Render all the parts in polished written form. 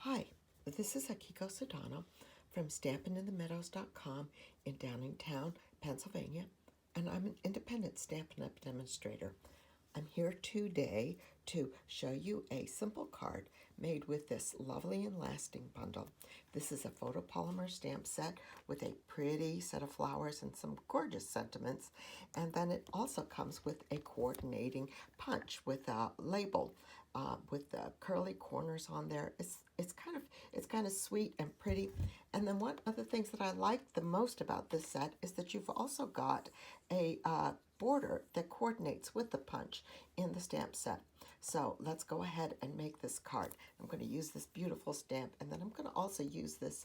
Hi, this is Akiko Sedano from StampinInTheMeadows.com in Downingtown, Pennsylvania, and I'm an independent Stampin' Up! Demonstrator. I'm here today to show you a simple card made with this lovely and lasting bundle. This is a photopolymer stamp set with a pretty set of flowers and some gorgeous sentiments, and then it also comes with a coordinating punch with a label with the curly corners on there. It's kind of sweet and pretty. And then one of the things that I like the most about this set is that you've also got a border that coordinates with the punch in the stamp set. So let's go ahead and make this card. I'm going to use this beautiful stamp, and then I'm going to also use this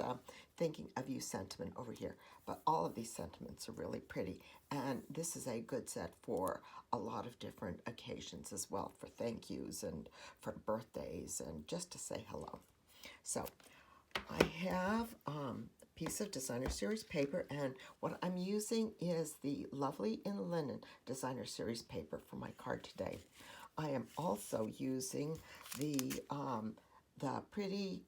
Thinking of You sentiment over here. But all of these sentiments are really pretty, and this is a good set for a lot of different occasions as well, for thank yous and for birthdays and just to say hello. So I have a piece of Designer Series paper, and what I'm using is the Lovely in Linen Designer Series paper for my card today. I am also using the pretty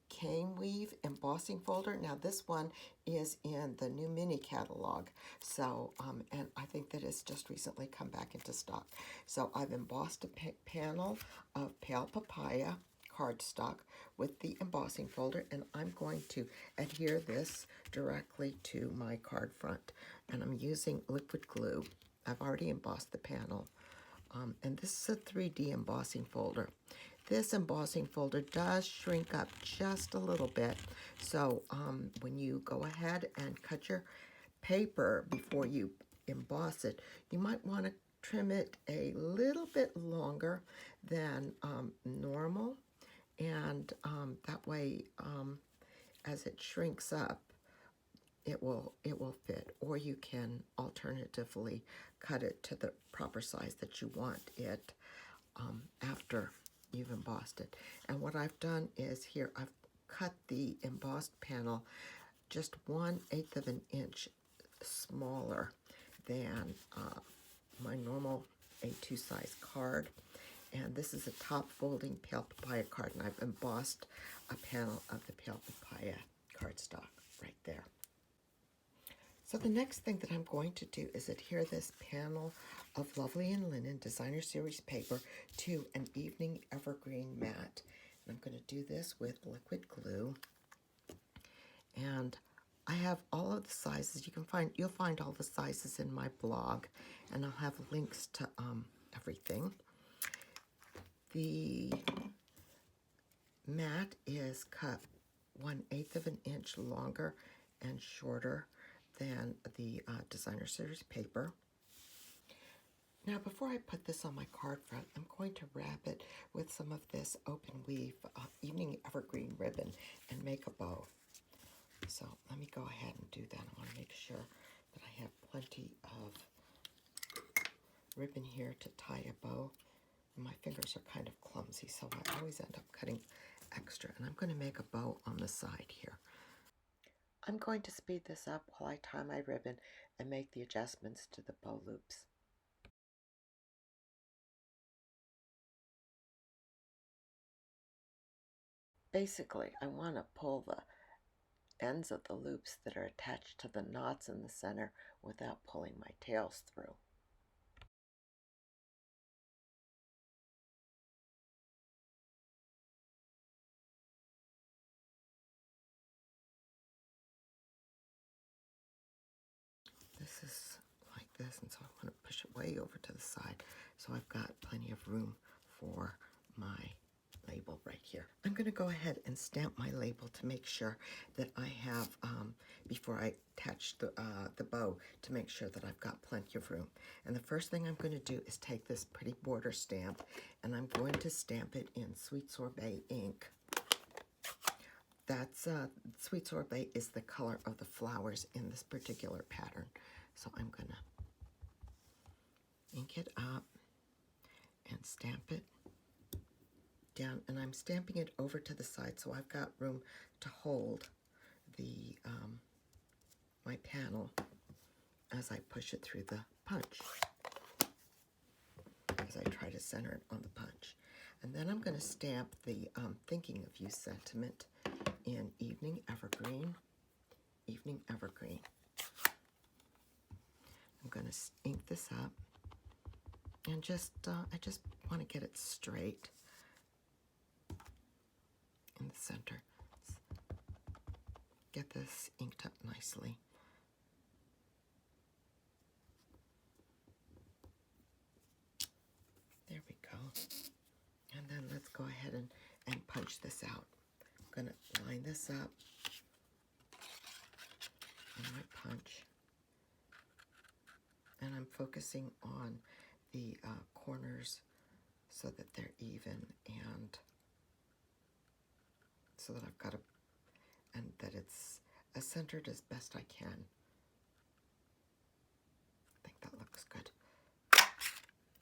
cane weave embossing folder. Now this one is in the new mini catalog, so and I think that it's just recently come back into stock. So I've embossed a panel of pale papaya cardstock with the embossing folder, and I'm going to adhere this directly to my card front, and I'm using liquid glue. I've already embossed the panel, and this is a 3D embossing folder. This embossing folder does shrink up just a little bit, so when you go ahead and cut your paper before you emboss it, you might want to trim it a little bit longer than normal, and that way as it shrinks up, it will fit. Or you can alternatively cut it to the proper size that you want it after you've embossed it. And what I've done is here I've cut the embossed panel just 1/8 of an inch smaller than my normal A2 size card. And this is a top folding pale papaya card, and I've embossed a panel of the pale papaya cardstock right there. So the next thing that I'm going to do is adhere this panel of Lovely in Linen Designer Series paper to an evening evergreen mat. And I'm going to do this with liquid glue. And I have all of the sizes. You'll find all the sizes in my blog, and I'll have links to everything. The mat is cut 1/8 of an inch longer and shorter than the Designer Series paper. Now, before I put this on my card front, I'm going to wrap it with some of this open weave evening evergreen ribbon and make a bow. So let me go ahead and do that. I want to make sure that I have plenty of ribbon here to tie a bow. And my fingers are kind of clumsy, so I always end up cutting extra. And I'm going to make a bow on the side here. I'm going to speed this up while I tie my ribbon and make the adjustments to the bow loops. Basically, I want to pull the ends of the loops that are attached to the knots in the center without pulling my tails through. This is like this, and so I want to push it way over to the side so I've got plenty of room for my label right here. I'm going to go ahead and stamp my label to make sure that I have, before I attach the bow, to make sure that I've got plenty of room. And the first thing I'm going to do is take this pretty border stamp, and I'm going to stamp it in Sweet Sorbet ink. That's Sweet Sorbet is the color of the flowers in this particular pattern. So I'm going to ink it up and stamp it down, and I'm stamping it over to the side so I've got room to hold the my panel as I push it through the punch, as I try to center it on the punch. And then I'm going to stamp the Thinking of You sentiment in Evening Evergreen. Evening Evergreen. I'm going to ink this up and I just want to get it straight in the center. Get this inked up nicely. There we go. And then let's go ahead and punch this out. I'm going to line this up in my punch. And I'm focusing on the corners so that they're even and so that I've got and that it's as centered as best I can. I think that looks good.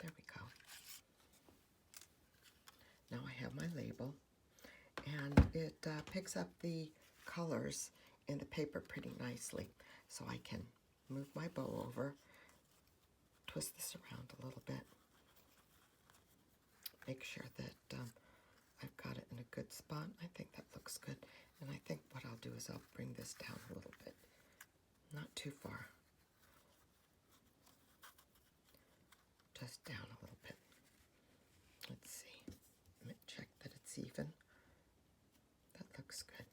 There we go. Now I have my label, and it picks up the colors in the paper pretty nicely. So I can move my bow over, twist this around a little bit, make sure that I've got it in a good spot. I think that looks good. And I think what I'll do is I'll bring this down a little bit. Not too far. Just down a little bit. Let's see. Let me check that it's even. That looks good.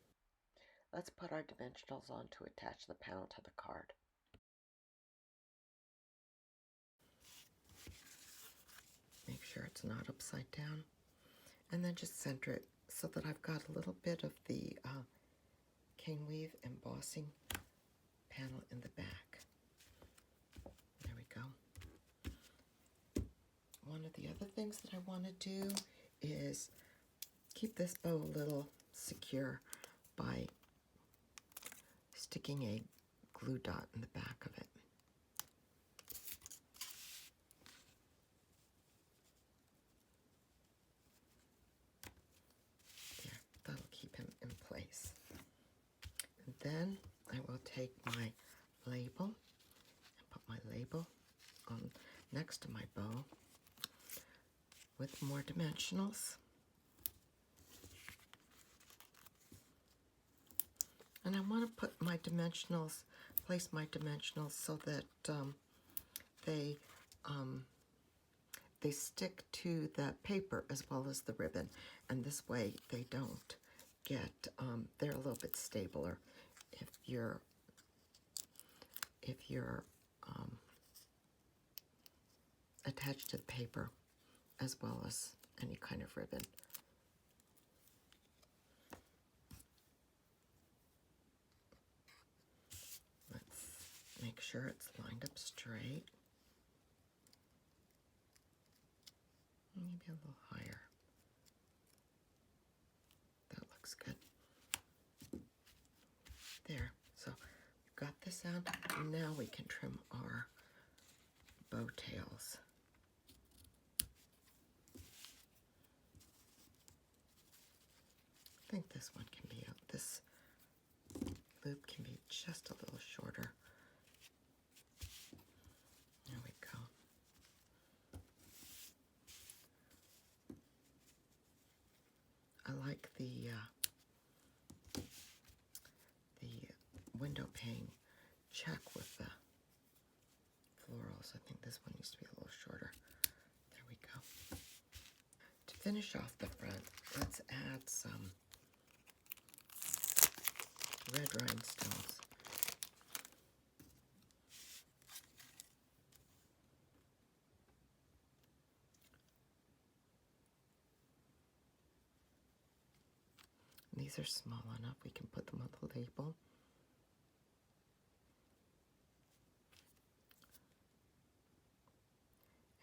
Let's put our dimensionals on to attach the panel to the card. Make sure it's not upside down. And then just center it so that I've got a little bit of the cane weave embossing panel in the back. There we go. One of the other things that I want to do is keep this bow a little secure by sticking a glue dot in the back of it. There, that'll keep him in place. And then I will take my label and put my label on next to my bow with more dimensionals. And I want to put my dimensionals, place my dimensionals so that they stick to the paper as well as the ribbon. And this way they don't get, they're a little bit stabler if you're attached to the paper as well as any kind of ribbon. Let's make sure it's lined up straight. Maybe a little higher. That looks good. There. So we've got this out. Now we can trim our bow tails. I think this one can be out. This loop can be just a little shorter. There we go. I like the window pane check with the florals. I think this one needs to be a little shorter. There we go. To finish off the front, let's add some red rhinestones. These are small enough, we can put them on the label.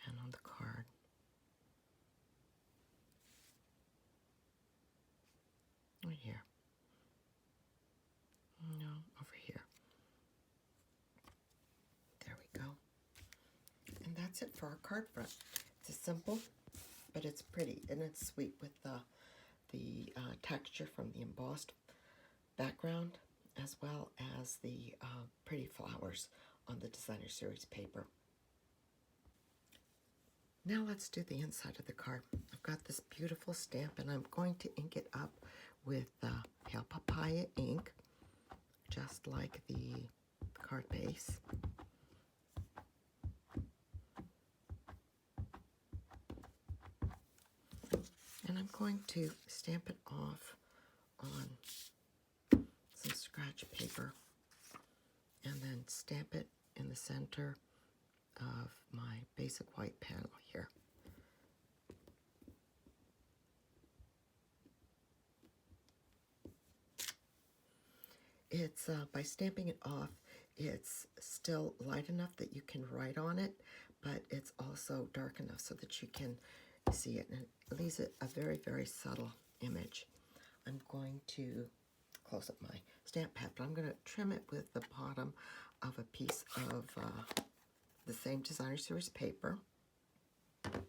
And on the card. Right here. No, over here. There we go. And that's it for our card front. It's simple, but it's pretty, and it's sweet with the texture from the embossed background, as well as the pretty flowers on the Designer Series paper. Now let's do the inside of the card. I've got this beautiful stamp, and I'm going to ink it up with pale papaya ink, just like the card base. And I'm going to stamp it off on some scratch paper and then stamp it in the center of my basic white panel here. It's by stamping it off, it's still light enough that you can write on it, but it's also dark enough so that you can see it, and it leaves it a very, very subtle image. I'm going to close up my stamp pad, but I'm going to trim it with the bottom of a piece of the same designer series paper, and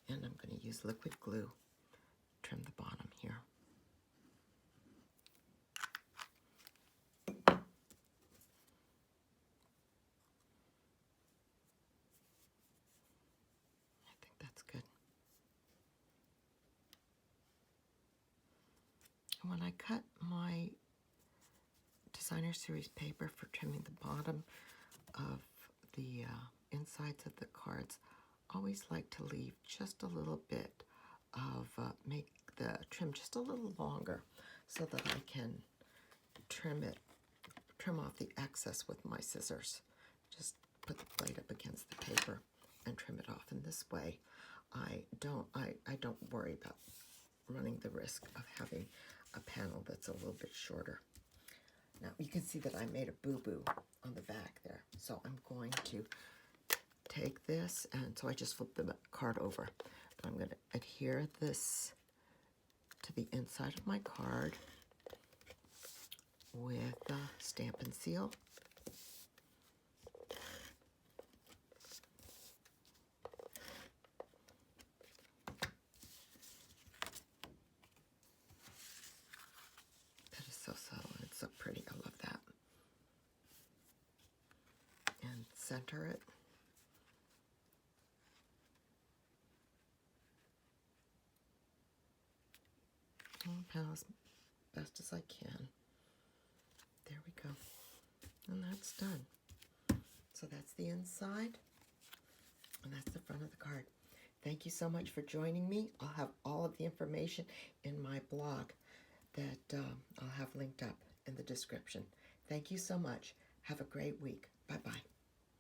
I'm going to use liquid glue, trim the bottom here. I think that's good. And when I cut my designer series paper for trimming the bottom of the insides of the cards, always like to leave just a little bit of, make the trim just a little longer so that I can trim off the excess with my scissors. Just put the blade up against the paper and trim it off. And this way I don't worry about running the risk of having a panel that's a little bit shorter. Now you can see that I made a boo-boo on the back there. So I'm going to take this, and so I just flip the card over. I'm going to adhere this to the inside of my card with Stampin' Seal. That is so subtle, and it's so pretty. I love that. And center it. And panel as best as I can. There we go. And that's done. So that's the inside, and that's the front of the card. Thank you so much for joining me. I'll have all of the information in my blog that I'll have linked up in the description. Thank you so much. Have a great week. Bye-bye.